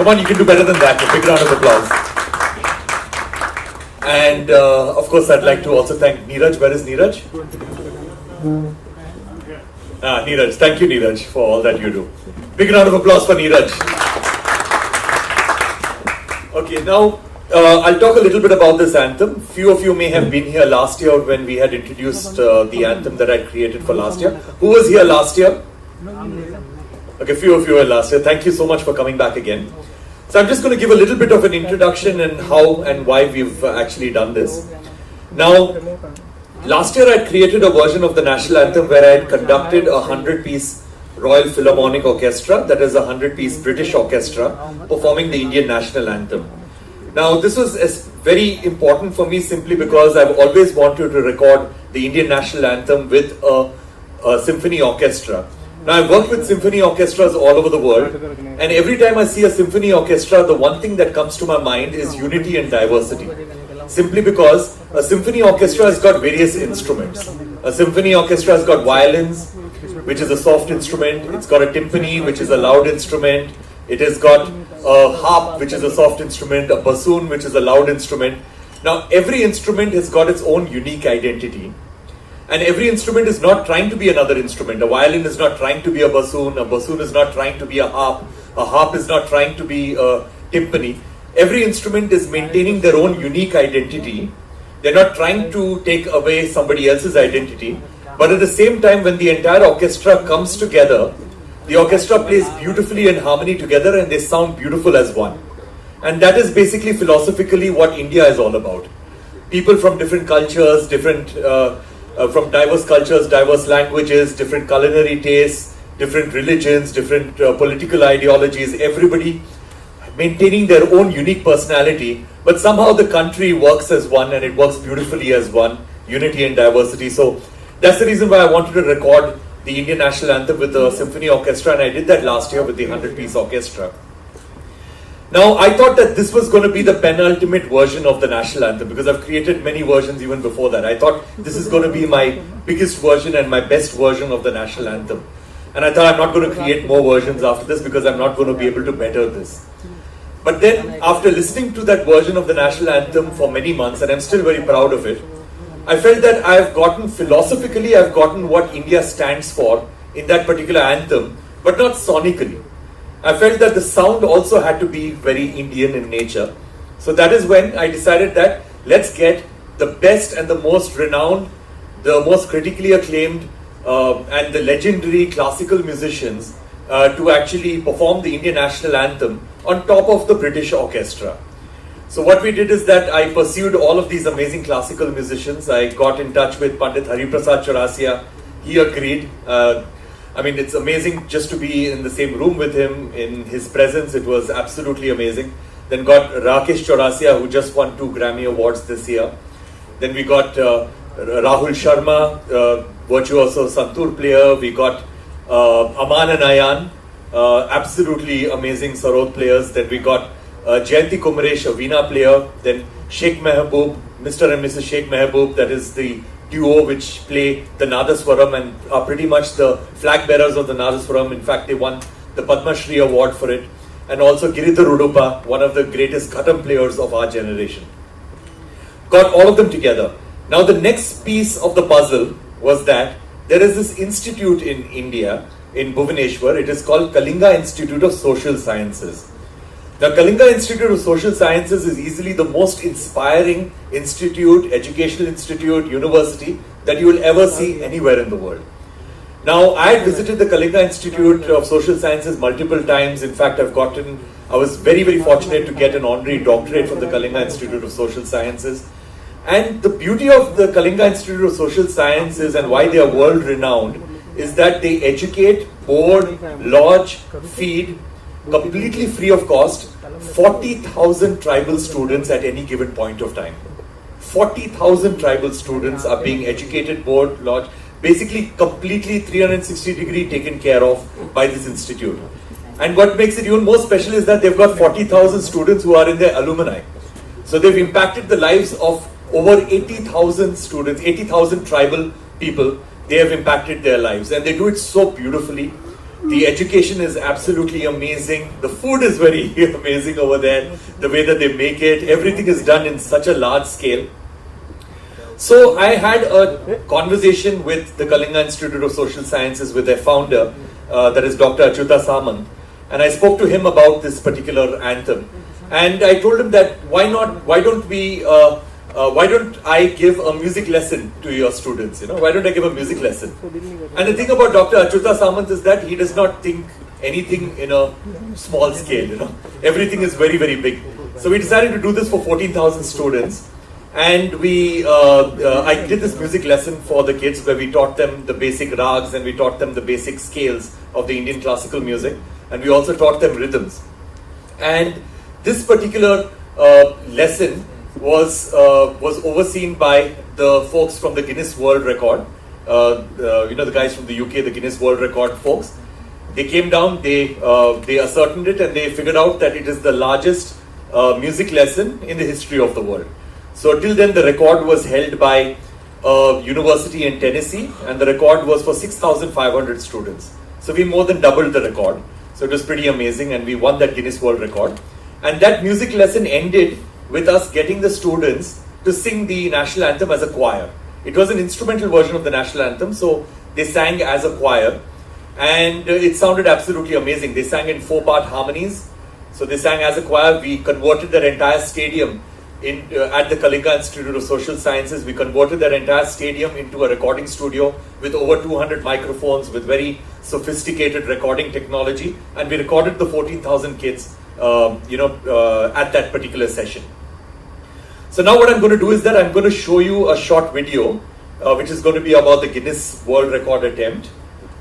Come on, you can do better than that. A big round of applause. And of course, I'd like to also thank Neeraj. Where is Neeraj? Neeraj. Thank you, Neeraj, for all that you do. Big round of applause for Neeraj. Okay, now I'll talk a little bit about this anthem. Few of you may have been here last year when we had introduced the anthem that I created for last year. Who was here last year? Okay, few of you were last year. Thank you so much for coming back again. So I'm just going to give a little bit of an introduction and how and why we've actually done this. Now, last year I created a version of the national anthem where I had conducted a 100-piece Royal Philharmonic Orchestra, that is a 100-piece British orchestra, performing the Indian national anthem. Now, this was very important for me simply because I've always wanted to record the Indian national anthem with a symphony orchestra. Now, I've worked with symphony orchestras all over the world, and every time I see a symphony orchestra, the one thing that comes to my mind is unity and diversity. Simply because a symphony orchestra has got various instruments. A symphony orchestra has got violins, which is a soft instrument. It's got a timpani, which is a loud instrument. It has got a harp, which is a soft instrument, a bassoon, which is a loud instrument. Now, every instrument has got its own unique identity. And every instrument is not trying to be another instrument. A violin is not trying to be a bassoon is not trying to be a harp is not trying to be a timpani. Every instrument is maintaining their own unique identity. They're not trying to take away somebody else's identity. But at the same time, when the entire orchestra comes together, the orchestra plays beautifully in harmony together and they sound beautiful as one. And that is basically philosophically what India is all about. People from different cultures, from diverse cultures, diverse languages, different culinary tastes, different religions, different political ideologies, everybody maintaining their own unique personality, but somehow the country works as one and it works beautifully as one, unity and diversity. So that's the reason why I wanted to record the Indian national anthem with the symphony orchestra, and I did that last year with the 100-piece orchestra. Now, I thought that this was going to be the penultimate version of the national anthem because I've created many versions even before that. I thought this is going to be my biggest version and my best version of the national anthem. And I thought I'm not going to create more versions after this because I'm not going to be able to better this. But then, after listening to that version of the national anthem for many months, and I'm still very proud of it, I felt that philosophically I've gotten what India stands for in that particular anthem, but not sonically. I felt that the sound also had to be very Indian in nature. So that is when I decided that let's get the best and the most renowned, the most critically acclaimed and the legendary classical musicians to actually perform the Indian national anthem on top of the British orchestra. So what we did is that I pursued all of these amazing classical musicians. I got in touch with Pandit Hariprasad Chaurasia. He agreed. It's amazing just to be in the same room with him, in his presence. It was absolutely amazing. Then got Rakesh Chaurasia, who just won 2 Grammy Awards this year. Then we got Rahul Sharma, virtuoso santoor player. We got Aman and Ayan, absolutely amazing sarod players. Then we got Jayanti Kumaresh, a veena player. Then Sheikh Mehboob, Mr. and Mrs. Sheikh Mehboob, that is the duo which play the Nadaswaram and are pretty much the flag bearers of the Nadaswaram. In fact, they won the Padma Shri award for it. And also Giridhar Udupa, one of the greatest Ghatam players of our generation. Got all of them together. Now the next piece of the puzzle was that there is this institute in India, in Bhubaneswar. It is called Kalinga Institute of Social Sciences. The Kalinga Institute of Social Sciences is easily the most inspiring institute, educational institute, university that you will ever see anywhere in the world. Now, I had visited the Kalinga Institute of Social Sciences multiple times. In fact, I was very, very fortunate to get an honorary doctorate from the Kalinga Institute of Social Sciences. And the beauty of the Kalinga Institute of Social Sciences and why they are world renowned is that they educate, board, lodge, feed, completely free of cost, 40,000 tribal students at any given point of time. 40,000 tribal students are being educated, board, lodge, basically completely 360-degree taken care of by this institute. And what makes it even more special is that they've got 40,000 students who are in their alumni. So they've impacted the lives of over 80,000 students, 80,000 tribal people. They have impacted their lives and they do it so beautifully. The education is absolutely amazing. The food is very amazing over there. The way that they make it, everything is done in such a large scale. So I had a conversation with the Kalinga Institute of Social Sciences with their founder, that is Dr. Achyuta Samant, and I spoke to him about this particular anthem. And I told him that why don't I give a music lesson to your students? Why don't I give a music lesson? And the thing about Dr. Achyuta Samant is that he does not think anything in a small scale. Everything is very, very big. So we decided to do this for 14,000 students. And I did this music lesson for the kids where we taught them the basic rags and we taught them the basic scales of the Indian classical music, and we also taught them rhythms. And this particular lesson was overseen by the folks from the Guinness World Record. The guys from the UK, the Guinness World Record folks. They came down, they ascertained it, and they figured out that it is the largest music lesson in the history of the world. So till then the record was held by a university in Tennessee, and the record was for 6,500 students. So we more than doubled the record. So it was pretty amazing, and we won that Guinness World Record. And that music lesson ended with us getting the students to sing the national anthem as a choir. It was an instrumental version of the national anthem, so they sang as a choir, and it sounded absolutely amazing. They sang in 4-part harmonies. So they sang as a choir. We converted their entire stadium at the Kalinga Institute of Social Sciences. We converted that entire stadium into a recording studio with over 200 microphones with very sophisticated recording technology, and we recorded the 14,000 kids at that particular session. So now what I'm going to do is that I'm going to show you a short video which is going to be about the Guinness World Record attempt,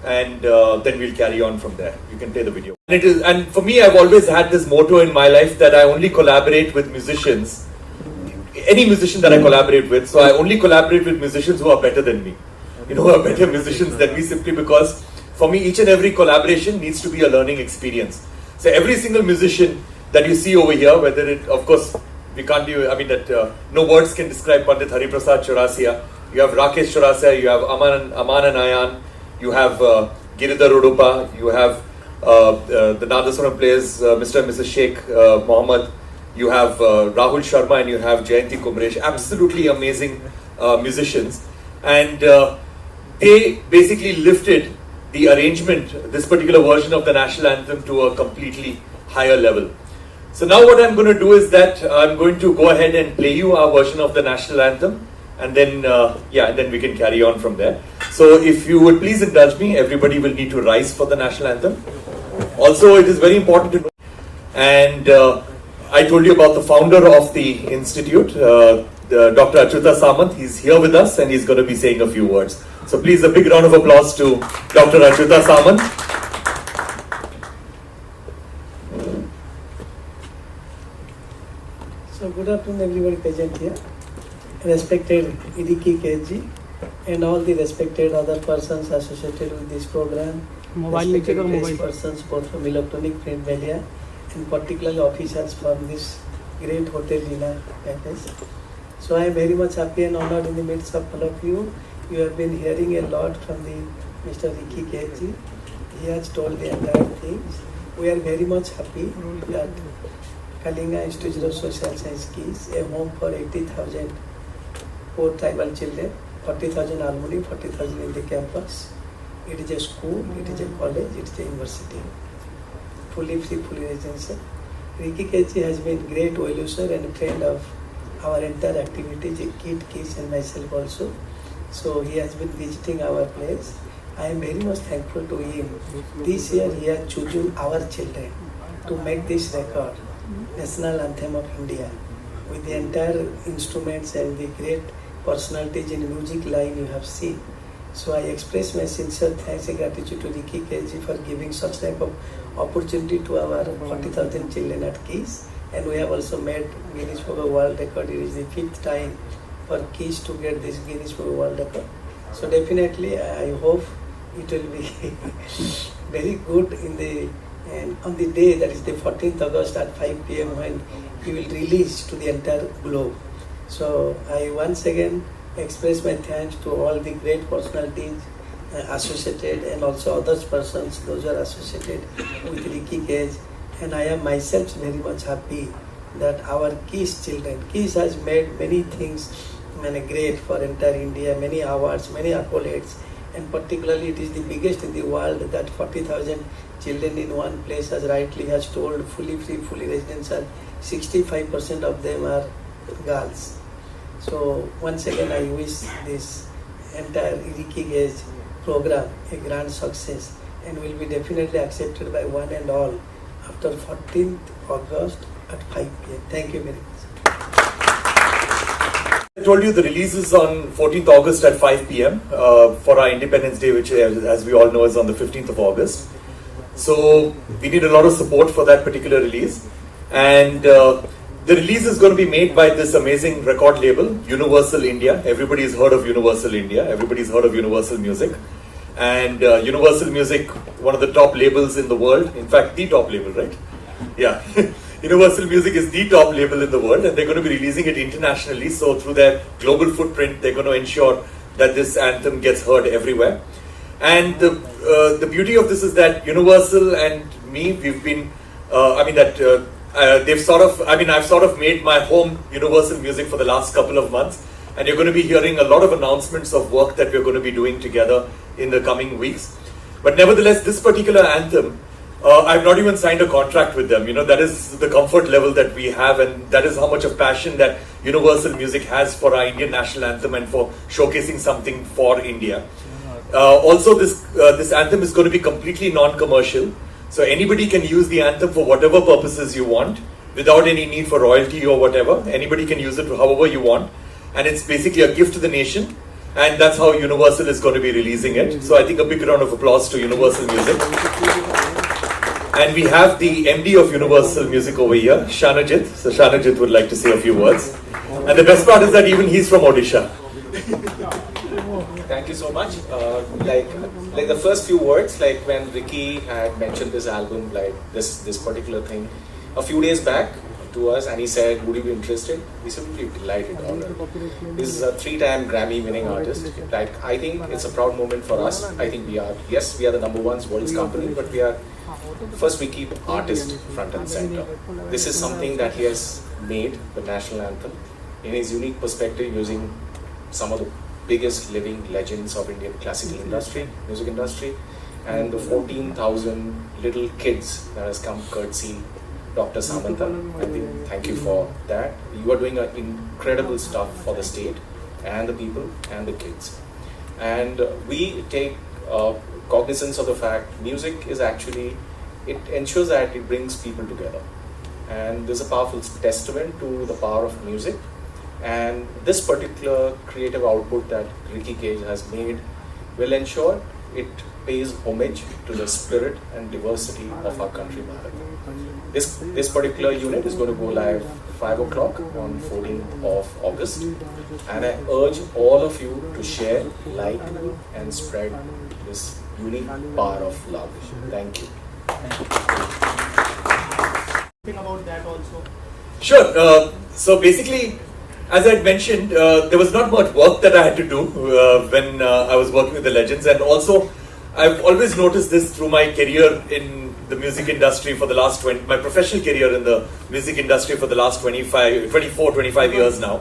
and then we'll carry on from there. You can play the video. And for me, I've always had this motto in my life that I only collaborate with musicians, any musician that I collaborate with. So I only collaborate with musicians who are better than me, who are better musicians than me, simply because for me each and every collaboration needs to be a learning experience. So every single musician that you see over here, whether it, of course, we can't do, no words can describe Pandit Hari Prasad Chaurasia. You have Rakesh Chaurasia, you have Aman and Ayan, you have Giridhar Udupa, you have the Nadaswaram players, Mr. and Mrs. Sheikh Mohammed, you have Rahul Sharma, and you have Jayanti Kumaresh, absolutely amazing musicians. And they basically lifted the arrangement, this particular version of the national anthem, to a completely higher level. So now what I'm going to do is that I'm going to go ahead and play you our version of the national anthem, and then and then we can carry on from there. So if you would please indulge me, everybody will need to rise for the national anthem. Also, it is very important to know, and I told you about the founder of the institute, Dr. Achyuta Samant. He's here with us and he's going to be saying a few words. So please, a big round of applause to Dr. Achyuta Samant. So good afternoon everybody present here. Respected Idiki KG and all the respected other persons associated with this program, Mobile नीचे करो, mobile. persons both from electronic print media and particularly officials from this great hotel Lina Palace. So I am very much happy and honored in the midst of all of you. You have been hearing a lot from the Mr. Ricky Keji. He has told the entire things. We are very much happy that Kalinga Institute of Social Science Keys, a home for 80,000 poor tribal children, 40,000 alumni, 40,000 in the campus. It is a school, it is a college, it is a university. Fully free, fully residential. Ricky Kechi has been great well-wisher and friend of our entire activities, Kid, Kids and myself also. So he has been visiting our place. I am very much thankful to him. This year he has chosen our children to make this record, National Anthem of India, with the entire instruments and the great personalities in music line you have seen. So I express my sincere thanks and gratitude to Ricky Keji for giving such type of opportunity to our 40,000 children at Keys. And we have also made Guinness Book of World Record. It is the 5th time for Keys to get this Guinness Book of World Record. So definitely I hope it will be very good in the on the day that is the 14th August at 5 p.m. when he will release to the entire globe. So I once again express my thanks to all the great personalities associated and also other persons those who are associated with Ricky Cage. And I am myself very much happy that our Keys children, Keys has made many things great for entire India, many awards, many accolades, and particularly it is the biggest in the world that 40,000 children in one place, as rightly has told, fully free, fully residential, 65% of them are girls. So once again I wish this entire Ricky Gage program a grand success and will be definitely accepted by one and all after 14th August at 5 p.m. Thank you very much. I told you the release is on 14th August at 5 p.m. For our Independence Day, which as we all know is on the 15th of August. So we need a lot of support for that particular release. And the release is going to be made by this amazing record label, Universal India. Everybody's heard of Universal India. Everybody's heard of Universal Music. And Universal Music, one of the top labels in the world. In fact, the top label, right? Yeah. Universal Music is the top label in the world, and they're going to be releasing it internationally. So through their global footprint, they're going to ensure that this anthem gets heard everywhere. And the beauty of this is that Universal and me, we've been, I've sort of made my home Universal Music for the last couple of months, and you're going to be hearing a lot of announcements of work that we're going to be doing together in the coming weeks. But nevertheless, this particular anthem, I've not even signed a contract with them. You know, that is the comfort level that we have, and that is how much of passion that Universal Music has for our Indian national anthem and for showcasing something for India. Also, this anthem is going to be completely non-commercial. So anybody can use the anthem for whatever purposes you want, without any need for royalty or whatever. Anybody can use it however you want. And it's basically a gift to the nation. And that's how Universal is going to be releasing it. So I think a big round of applause to Universal Music. And we have the MD of Universal Music over here, Shanajit. So Shanajit would like to say a few words. And the best part is that even he's from Odisha. Thank you so much. Like the first few words, like when Ricky had mentioned this album, like this particular thing, a few days back to us, and he said, "Would you be interested?" We said, "We'd be delighted." This is a 3-time Grammy-winning artist. Like, I think it's a proud moment for us. I think we are the number one world's company, but first we keep artist front and center. This is something that he has made, the national anthem, in his unique perspective, using some of the biggest living legends of Indian classical industry, music industry, and the 14,000 little kids that has come courtesy Dr. Samantha. I think thank you for that. You are doing incredible stuff for the state and the people and the kids. And we take cognizance of the fact music is actually, it ensures that it brings people together. And there's a powerful testament to the power of music. And this particular creative output that Ricky Cage has made will ensure it pays homage to the spirit and diversity of our country, Bharat. This particular unit is going to go live 5 o'clock on 14th of August. And I urge all of you to share, like, and spread this unique power of love. Thank you. About that also. Sure. So basically, as I had mentioned, there was not much work that I had to do when I was working with the legends, and also I've always noticed this through my career in the music industry for the last my professional career in the music industry for the last 25 years now,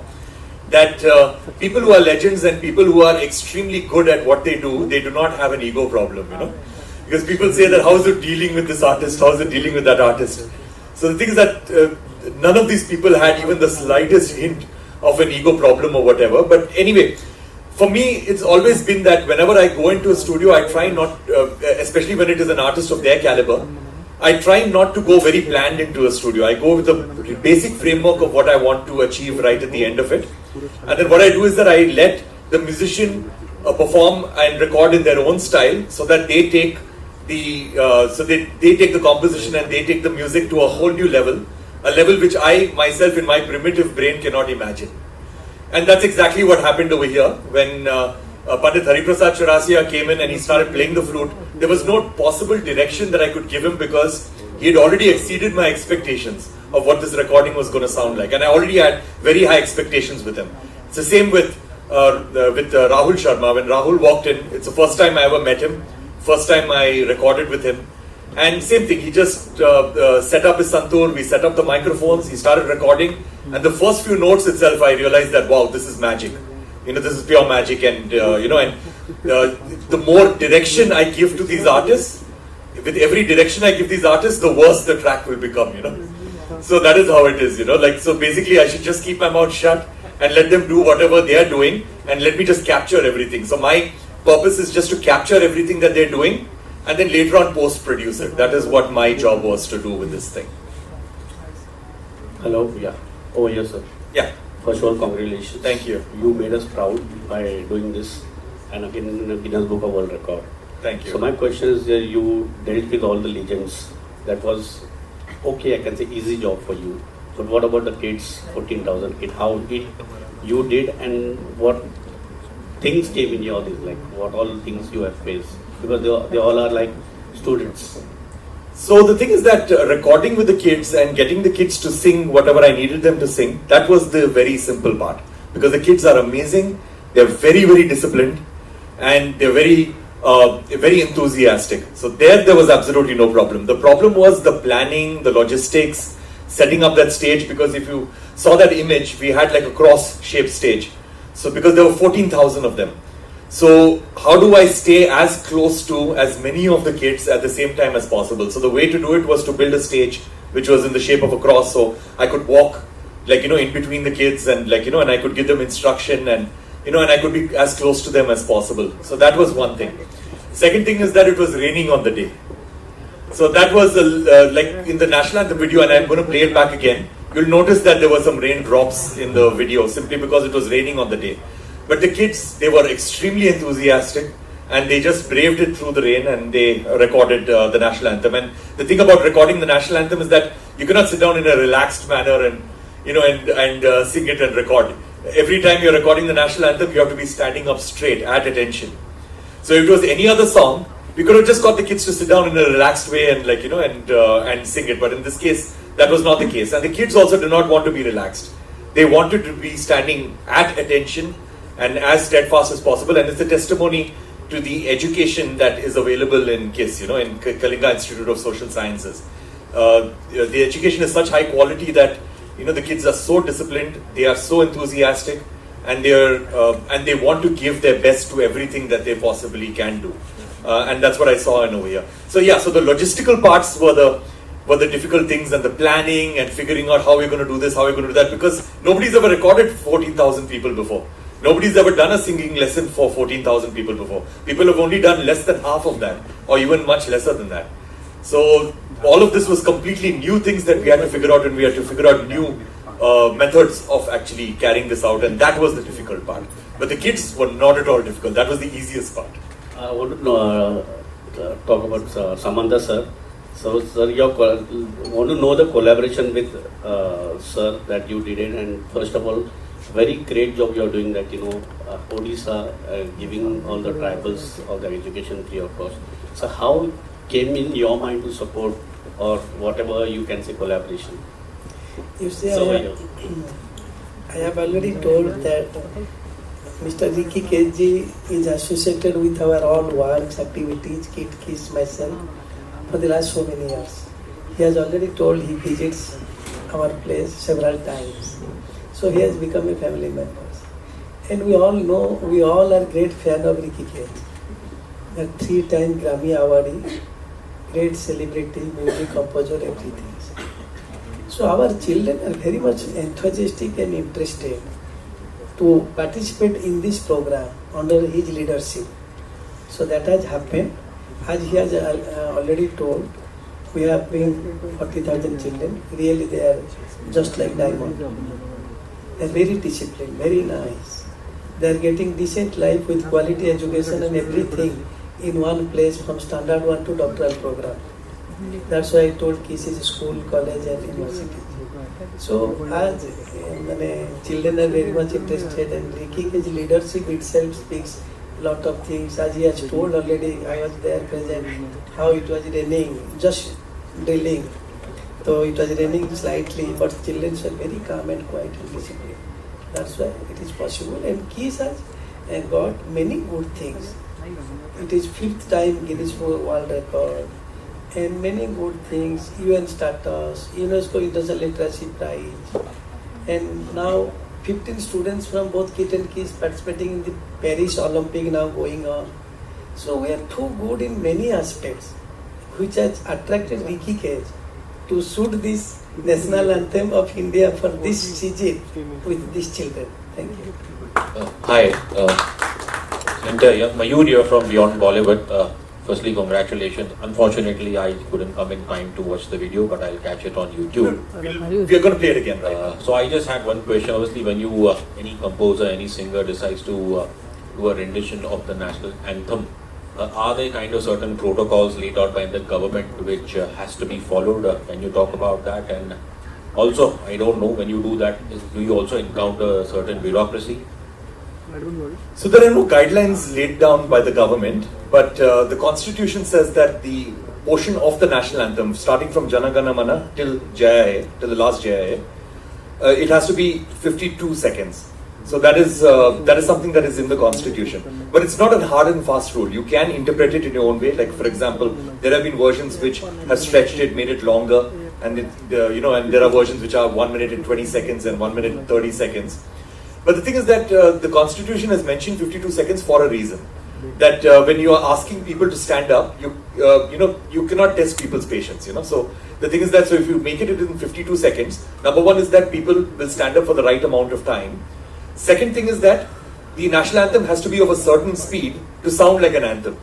that people who are legends and people who are extremely good at what they do not have an ego problem, because people say that how is it dealing with this artist, how is it dealing with that artist. So the thing is that none of these people had even the slightest hint of an ego problem or whatever. But anyway, for me, it's always been that whenever I go into a studio, I try not, especially when it is an artist of their caliber, I try not to go very planned into a studio. I go with the basic framework of what I want to achieve right at the end of it. And then what I do is that I let the musician perform and record in their own style, so that they take they take the composition and they take the music to a whole new level, a level which I myself in my primitive brain cannot imagine. And that's exactly what happened over here when Pandit Hariprasad Chaurasia came in and he started playing the flute. There was no possible direction that I could give him, because he had already exceeded my expectations of what this recording was going to sound like, and I already had very high expectations with him. It's the same with Rahul Sharma. When Rahul walked in, it's the first time I ever met him, first time I recorded with him, and same thing, he just set up his santoor, we set up the microphones, he started recording, and the first few notes itself I realized that wow, this is magic, this is pure magic. And the more direction I give to these artists, with every direction I give these artists, the worse the track will become, so that is how it is, so basically I should just keep my mouth shut and let them do whatever they are doing, and let me just capture everything. So my purpose is just to capture everything that they're doing, and then later on post-produce it. That is what my job was to do with this thing. Hello, yeah. Oh, yes, sir. Yeah. First of all, congratulations. Thank you. You made us proud by doing this, and again in the Guinness Book of World Record. Thank you. So my question is, you dealt with all the legends. That was, okay, I can say easy job for you. But what about the kids, 14,000 kids? How you did, and what things came in your things, like what all things you have faced? Because they all are like students. So the thing is that recording with the kids and getting the kids to sing whatever I needed them to sing, that was the very simple part. Because the kids are amazing, they're very, very disciplined, and they're very, very enthusiastic. So there was absolutely no problem. The problem was the planning, the logistics, setting up that stage, because if you saw that image, we had like a cross-shaped stage. So because there were 14,000 of them. So how do I stay as close to as many of the kids at the same time as possible? So the way to do it was to build a stage which was in the shape of a cross, so I could walk in between the kids, and and I could give them instruction, and and I could be as close to them as possible. So that was one thing. Second thing is that it was raining on the day. So that was like in the national anthem video, and I'm going to play it back again. You'll notice that there were some raindrops in the video simply because it was raining on the day. But the kids, they were extremely enthusiastic, and they just braved it through the rain, and they recorded the national anthem. And the thing about recording the national anthem is that you cannot sit down in a relaxed manner and sing it and record. Every time you're recording the national anthem, you have to be standing up straight, at attention. So if it was any other song, we could have just got the kids to sit down in a relaxed way and and sing it. But in this case, that was not the case. And the kids also did not want to be relaxed. They wanted to be standing at attention and as steadfast as possible. And it's a testimony to the education that is available in KISS, in Kalinga Institute of Social Sciences. The education is such high quality that the kids are so disciplined, they are so enthusiastic, and they want to give their best to everything that they possibly can do. And that's what I saw in over here. So yeah, so the logistical parts were the difficult things, and the planning and figuring out how we're going to do this, how we're going to do that, because nobody's ever recorded 14,000 people before. Nobody's ever done a singing lesson for 14,000 people before. People have only done less than half of that, or even much lesser than that. So all of this was completely new things that we had to figure out, and we had to figure out new methods of actually carrying this out, and that was the difficult part. But the kids were not at all difficult. That was the easiest part. I want to talk about Samantha sir. So sir, want to know the collaboration with sir that you did it, and first of all, very great job you are doing that, Odisha giving all the tribals all the education free of cost. So how came in your mind to support or whatever you can say collaboration? You see, So, I have already told that Mr. Ricky Keji is associated with our all works, activities, Kit Kiss, myself, for the last so many years. He has already told he visits our place several times. So he has become a family member. And we all know, we all are great fan of Ricky Keji. A 3-time Grammy awardee, great celebrity, music composer, everything. So our children are very much enthusiastic and interested to participate in this program under his leadership. So that has happened. As he has already told, we have been 40,000 children. Really they are just like diamond. They are very disciplined, very nice. They are getting decent life with quality education and everything in one place from standard 1 to doctoral program. That's why I told KISS is school, college and university. So as children are very much interested and Ricky's leadership itself speaks a lot of things. As he has told already, I was there present, how it was raining, just drilling. So it was raining slightly, but children were very calm and quiet and disciplined. That's why it is possible. And KISS has got many good things. It is 5th time Guinness World Record. And many good things, UN status, UNESCO International Literacy Prize, and now 15 students from both KIT and KISS participating in the Paris Olympic now going on. So we are too good in many aspects, which has attracted Ricky Cage to shoot this national anthem of India for this season with these children. Thank you. Hi, Mayur here from Beyond Bollywood. Firstly, congratulations. Unfortunately, I couldn't come in time to watch the video, but I'll catch it on YouTube. We are going to play it again, right? So I just had one question. Obviously, when you, any composer, any singer decides to do a rendition of the national anthem, are there kind of certain protocols laid out by the government which has to be followed? Can you talk about that? And also, I don't know, when you do that, do you also encounter certain bureaucracy? So there are no guidelines laid down by the government, but the constitution says that the portion of the national anthem, starting from Jana Gana Mana till Jaya Hai, till the last Jaya Hai, it has to be 52 seconds. So that is something that is in the constitution. But it's not a hard and fast rule. You can interpret it in your own way. Like for example, there have been versions which have stretched it, made it longer, and and there are versions which are 1 minute and 20 seconds and 1 minute and 30 seconds. But the thing is that the constitution has mentioned 52 seconds for a reason. That when you are asking people to stand up, you cannot test people's patience. So the thing is that if you make it in 52 seconds, number one is that people will stand up for the right amount of time. Second thing is that the national anthem has to be of a certain speed to sound like an anthem.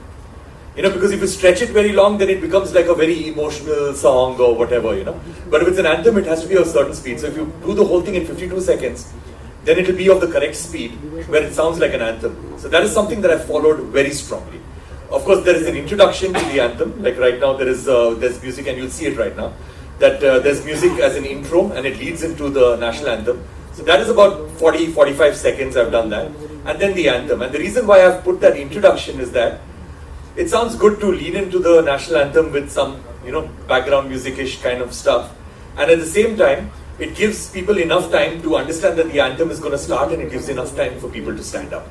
Because if you stretch it very long, then it becomes like a very emotional song or whatever. But if it's an anthem, it has to be of a certain speed. So if you do the whole thing in 52 seconds, then it will be of the correct speed where it sounds like an anthem. So that is something that I followed very strongly. Of course, there is an introduction to the anthem. Like right now, there's music, and you'll see it right now. That there's music as an intro, and it leads into the national anthem. So that is about 40-45 seconds. I've done that, and then the anthem. And the reason why I've put that introduction is that it sounds good to lean into the national anthem with some background music-ish kind of stuff, and at the same time, it gives people enough time to understand that the anthem is going to start, and it gives enough time for people to stand up.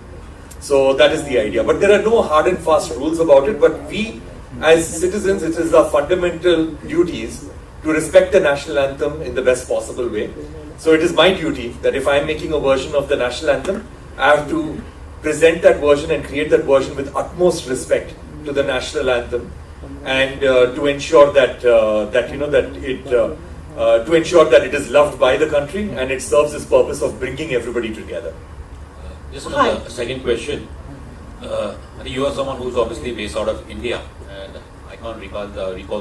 So that is the idea. But there are no hard and fast rules about it. But we, as citizens, it is our fundamental duties to respect the national anthem in the best possible way. So it is my duty that if I am making a version of the national anthem, I have to present that version and create that version with utmost respect to the national anthem, and to ensure that to ensure that it is loved by the country and it serves its purpose of bringing everybody together. Just a second question. You are someone who's obviously based out of India, and I can't recall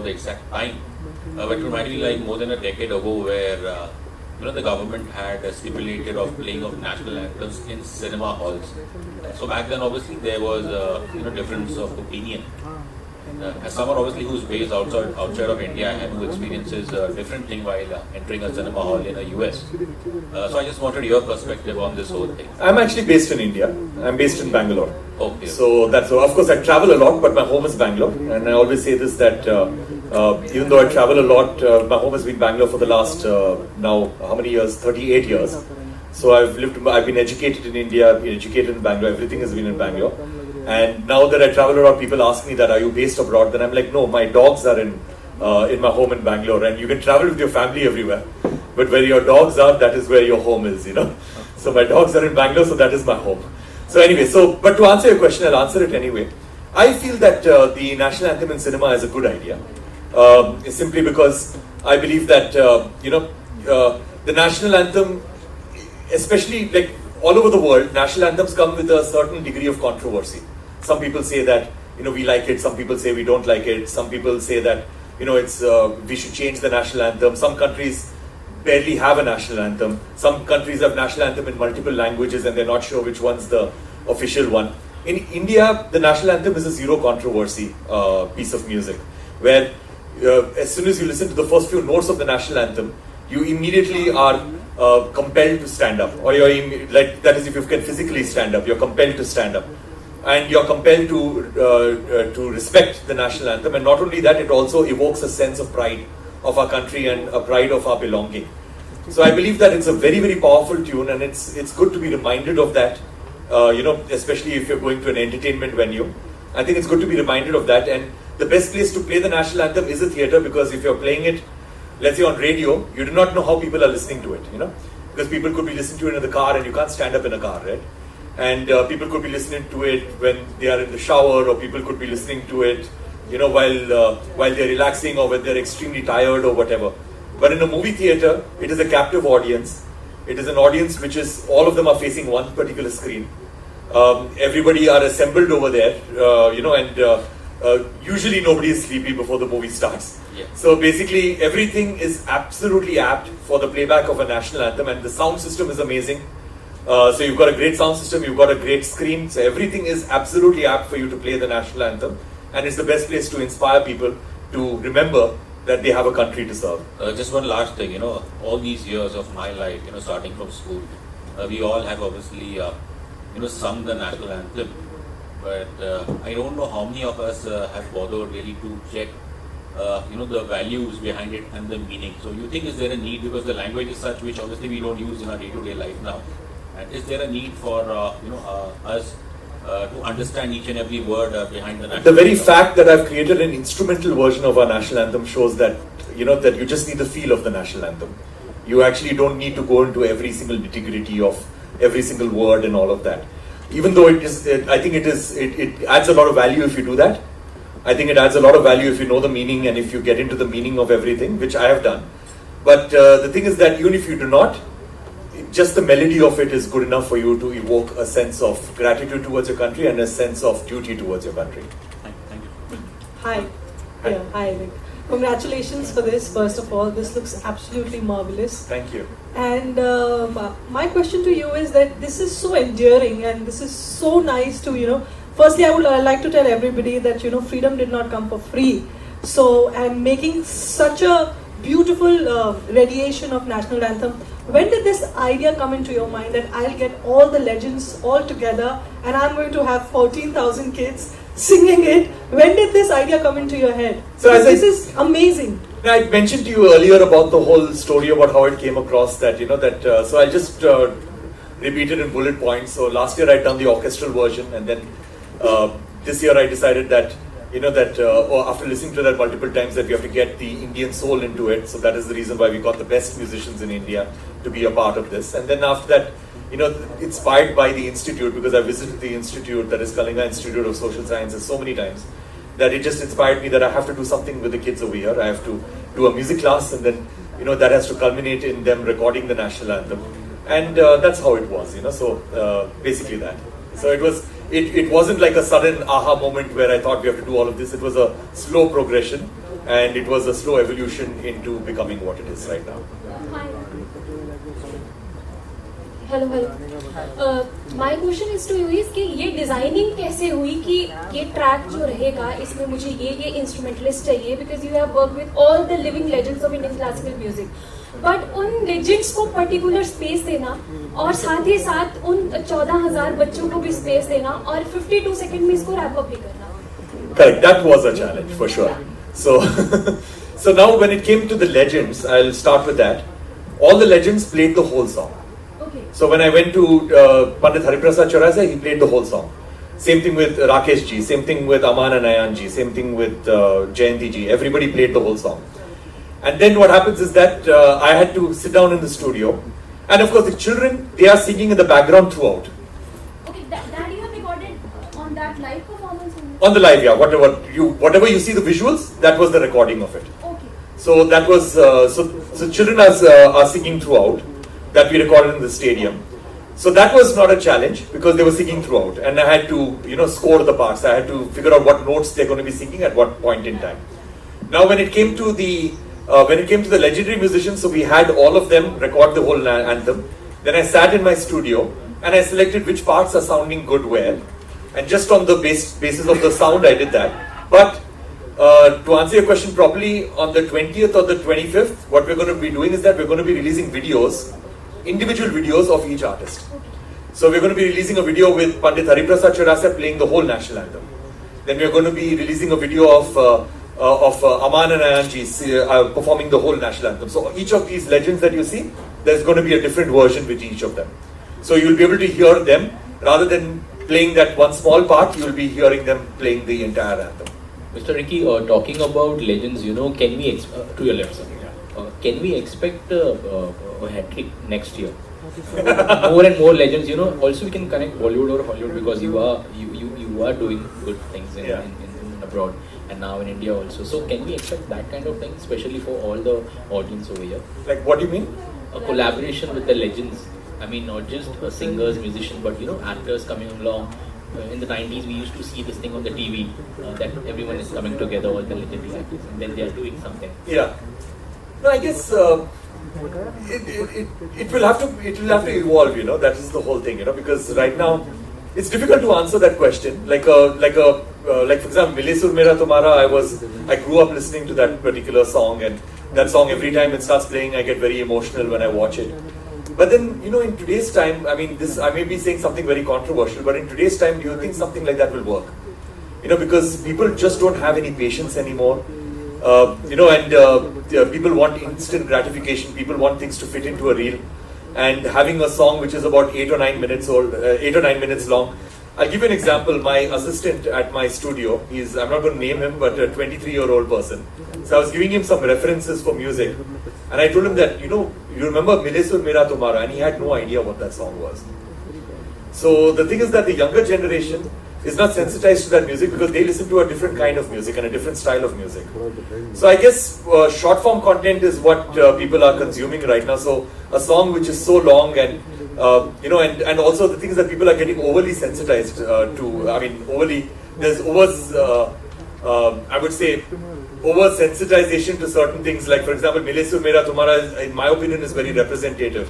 the exact time, but it reminded me like more than a decade ago where the government had stipulated of playing of national anthems in cinema halls. So back then, obviously, there was difference of opinion. As someone obviously who's based outside of India and who experiences a different thing while entering a cinema hall in the US. So I just wanted your perspective on this whole thing. I'm actually based in India. I'm based in Bangalore. Okay. So that's of course I travel a lot, but my home is Bangalore, and I always say this that even though I travel a lot, my home has been Bangalore for the last now how many years? 38 years. So I've been educated in India, I've been educated in Bangalore. Everything has been in Bangalore. And now that I travel around, people ask me that, are you based abroad? Then I'm like, no, my dogs are in my home in Bangalore. And you can travel with your family everywhere, but where your dogs are, that is where your home is, you know. So my dogs are in Bangalore, so that is my home. So anyway, but to answer your question, I'll answer it anyway. I feel that the national anthem in cinema is a good idea, simply because I believe that the national anthem, especially like all over the world, national anthems come with a certain degree of controversy. Some people say that we like it. Some people say we don't like it. Some people say that it's we should change the national anthem. Some countries barely have a national anthem. Some countries have national anthem in multiple languages and they're not sure which one's the official one. In India, the national anthem is a zero controversy piece of music, where as soon as you listen to the first few notes of the national anthem, you immediately are compelled to stand up, or that is, if you can physically stand up, you're compelled to stand up, and you're compelled to respect the national anthem. And not only that, it also evokes a sense of pride of our country and a pride of our belonging. So I believe that it's a very, very powerful tune, and it's good to be reminded of that. Especially if you're going to an entertainment venue, I think it's good to be reminded of that. And the best place to play the national anthem is a theatre, because if you're playing it, let's say on radio, you do not know how people are listening to it, because people could be listening to it in the car, and you can't stand up in a car, right? And people could be listening to it when they are in the shower, or people could be listening to it, while they're relaxing, or when they're extremely tired or whatever. But in a movie theatre, it is a captive audience. It is an audience which is, all of them are facing one particular screen. Everybody are assembled over there, and usually nobody is sleepy before the movie starts. Yeah. So basically, everything is absolutely apt for the playback of a national anthem, and the sound system is amazing. So you've got a great sound system, you've got a great screen, so everything is absolutely apt for you to play the national anthem, and it's the best place to inspire people to remember that they have a country to serve. Just one last thing, all these years of my life, starting from school, we all have obviously, sung the national anthem, but I don't know how many of us have bothered really to check the values behind it and the meaning. So you think, is there a need, because the language is such which obviously we don't use in our day-to-day life now, and is there a need for us to understand each and every word behind the national The very anthem? fact that I've created an instrumental version of our national anthem shows that that you just need the feel of the national anthem. You actually don't need to go into every single nitty-gritty of every single word and all of that. Even though I think it adds a lot of value if you do that. I think it adds a lot of value if you know the meaning and if you get into the meaning of everything, which I have done. But the thing is that even if you do not, just the melody of it is good enough for you to evoke a sense of gratitude towards your country and a sense of duty towards your country. Thank you. Hi. Hi. Yeah, hi, Rick. Congratulations for this, first of all. This looks absolutely marvelous. Thank you. And my question to you is that this is so endearing and this is so nice to, firstly I would like to tell everybody that, freedom did not come for free. So, and making such a beautiful radiation of national anthem. When did this idea come into your mind that I'll get all the legends all together and I'm going to have 14,000 kids singing it? When did this idea come into your head? So Because this is amazing. I mentioned to you earlier about the whole story about how it came across that, so I'll just repeat it in bullet points. So last year I'd done the orchestral version, and then this year I decided that, or after listening to that multiple times, that we have to get the Indian soul into it. So that is the reason why we got the best musicians in India to be a part of this. And then after that, inspired by the institute, because I visited the institute, that is Kalinga Institute of Social Sciences, so many times, that it just inspired me that I have to do something with the kids over here. I have to do a music class, and then that has to culminate in them recording the national anthem, and that's how it was. So basically that. So it wasn't like a sudden aha moment where I thought we have to do all of this. It was a slow progression, and it was a slow evolution into becoming what it is right now. Hi. Hello hello my question is to you is कि ये designing कैसे हुई कि ये track जो रहेगा इसमें मुझे ये इंस्ट्रूमेंटलिस्ट चाहिए because you have work with all the living legends of Indian classical music but उन लेजेंड्स को पर्टिकुलर स्पेस देना और साथ ही साथ उन 14,000 बच्चों को भी स्पेस देना और 52 सेकंड में इसको रैप अप भी करना. Correct, that was a challenge for sure. So, so now when it came to the legends, I'll start with that. All the legends played the whole song. Okay. So when I went to Pandit Hariprasad Chaurasa, he played the whole song. Same thing with Rakesh ji, same thing with Aman and Ayan ji, same thing with Jayanti ji. Everybody played the whole song. And then what happens is that I had to sit down in the studio, and of course the children, they are singing in the background throughout. Okay, that you have recorded on that live performance. On the live, yeah. Whatever you see the visuals, that was the recording of it. Okay. So that was so children are singing throughout. That we recorded in the stadium. So that was not a challenge because they were singing throughout, and I had to score the parts. I had to figure out what notes they're going to be singing at what point in time. Now when it came to the legendary musicians, so we had all of them record the whole anthem. Then I sat in my studio and I selected which parts are sounding good where, and just on the basis of the sound I did that. But to answer your question properly, on the 20th or the 25th, what we're going to be doing is that we're going to be releasing videos, individual videos of each artist. So we're going to be releasing a video with Pandit Hariprasad Chaurasa playing the whole national anthem. Then we're going to be releasing a video of Aman and Ayan ji performing the whole national anthem. So each of these legends that you see, there's going to be a different version with each of them. So you'll be able to hear them rather than playing that one small part. You'll be hearing them playing the entire anthem. Mr. Ricky, talking about legends, can we to your left, sir? Can we expect a hat trick next year? More and more legends, Also, we can connect Bollywood or Hollywood because you are doing good things in abroad and now in India also. So, can we expect that kind of thing, especially for all the audience over here? Like what do you mean? A collaboration with the legends. I mean, not just singers, musicians, but actors coming along. In the 90s, we used to see this thing on the TV that everyone is coming together, all the legendary actors, and then they are doing something. Yeah. No, I guess it will have to evolve. That is the whole thing. Because right now it's difficult to answer that question. Like for example, Mile Sur Mera Tumhara. I grew up listening to that particular song, and that song every time it starts playing, I get very emotional when I watch it. But then, in today's time, I may be saying something very controversial, but in today's time, do you think something like that will work? Because people just don't have any patience anymore. People want instant gratification. People want things to fit into a reel. And having a song which is about 8 or 9 minutes long. I'll give you an example. My assistant at my studio, I'm not going to name him, but a 23-year-old person. So I was giving him some references for music. And I told him that, you remember Mile Sur Mera Tumhara, and he had no idea what that song was. So the thing is that the younger generation is not sensitized to that music because they listen to a different kind of music and a different style of music. So I guess short form content is what people are consuming right now. So a song which is so long and and also the thing is that people are getting overly sensitized there's I would say over-sensitization to certain things. Like for example, Mile Sur Mera Tumhara, in my opinion, is very representative.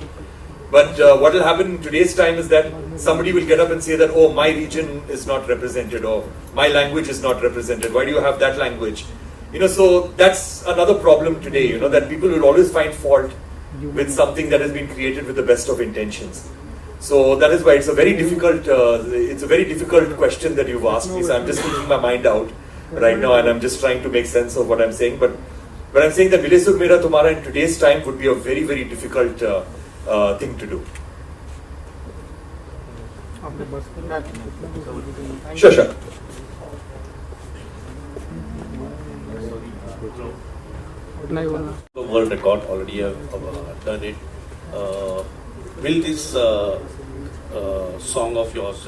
But what will happen in today's time is that somebody will get up and say that, oh, my region is not represented, or my language is not represented. Why do you have that language? So that's another problem today, that people will always find fault with something that has been created with the best of intentions. So that is why it's a very difficult question that you've asked me. So I'm just thinking my mind out right now, and I'm just trying to make sense of what I'm saying. But I'm saying that Mile Sur Mera Tumhara in today's time would be a very, very difficult thing to do. Sure. The world record already have done it. Will this song of yours,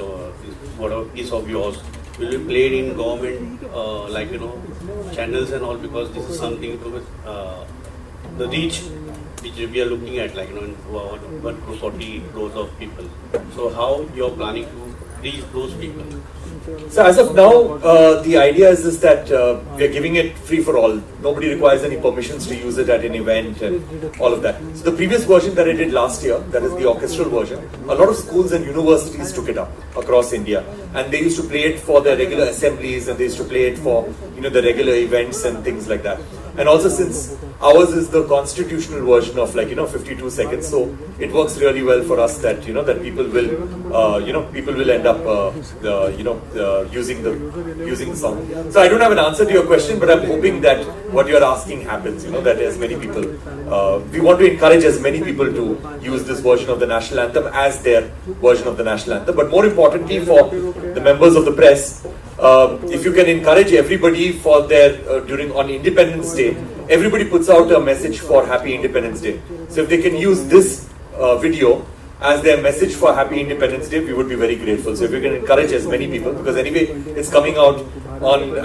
whatever piece of yours, will be played in government, channels and all? Because this is something to the reach which we are looking at, 140 crores of people. So how you are planning to reach those people? So as of now, the idea is that we are giving it free for all. Nobody requires any permissions to use it at an event and all of that. So the previous version that I did last year, that is the orchestral version, a lot of schools and universities took it up across India, and they used to play it for their regular assemblies, and they used to play it for the regular events and things like that. And also, since ours is the constitutional version of 52 seconds, so it works really well for us that that people will end up using the song. So I don't have an answer to your question, but I'm hoping that what you're asking happens. That as many people, we want to encourage as many people to use this version of the national anthem as their version of the national anthem. But more importantly, for the members of the press, if you can encourage everybody for their on Independence Day, everybody puts out a message for Happy Independence Day. So if they can use this video as their message for Happy Independence Day, we would be very grateful. So if you can encourage as many people, because anyway it's coming out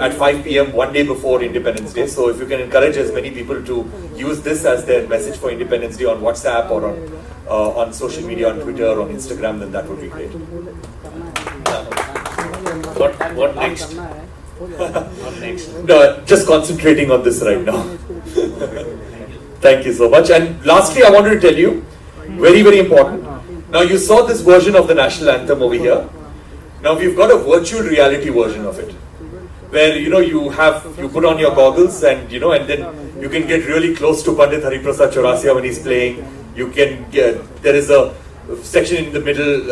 at 5 p.m. one day before Independence Day. So if you can encourage as many people to use this as their message for Independence Day on WhatsApp or on social media, on Twitter, on Instagram, then that would be great. What next? What next? No, just concentrating on this right now. Thank you so much. And lastly, I wanted to tell you, very, very important. Now you saw this version of the national anthem over here. Now we've got a virtual reality version of it, where you put on your goggles and and then you can get really close to Pandit Hariprasad Chaurasia when he's playing. You can there is a section in the middle,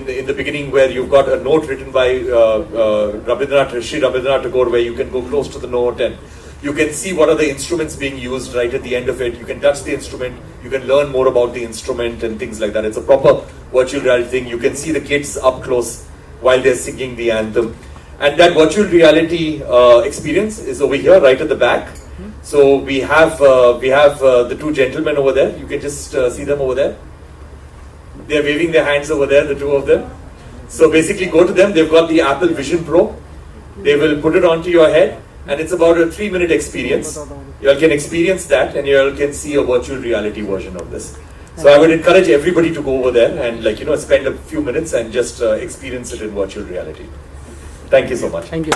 in the beginning, where you've got a note written by Sri Rabindranath Tagore, where you can go close to the note and you can see what are the instruments being used right at the end of it. You can touch the instrument, you can learn more about the instrument and things like that. It's a proper virtual reality thing. You can see the kids up close while they're singing the anthem. And that virtual reality experience is over here, right at the back. So we have the two gentlemen over there. You can just see them over there. They're waving their hands over there, the two of them. So basically go to them. They've got the Apple Vision Pro. They will put it onto your head, and it's about a 3-minute experience. You all can experience that, and you all can see a virtual reality version of this. So I would encourage everybody to go over there and spend a few minutes and just experience it in virtual reality. Thank you so much. Thank you.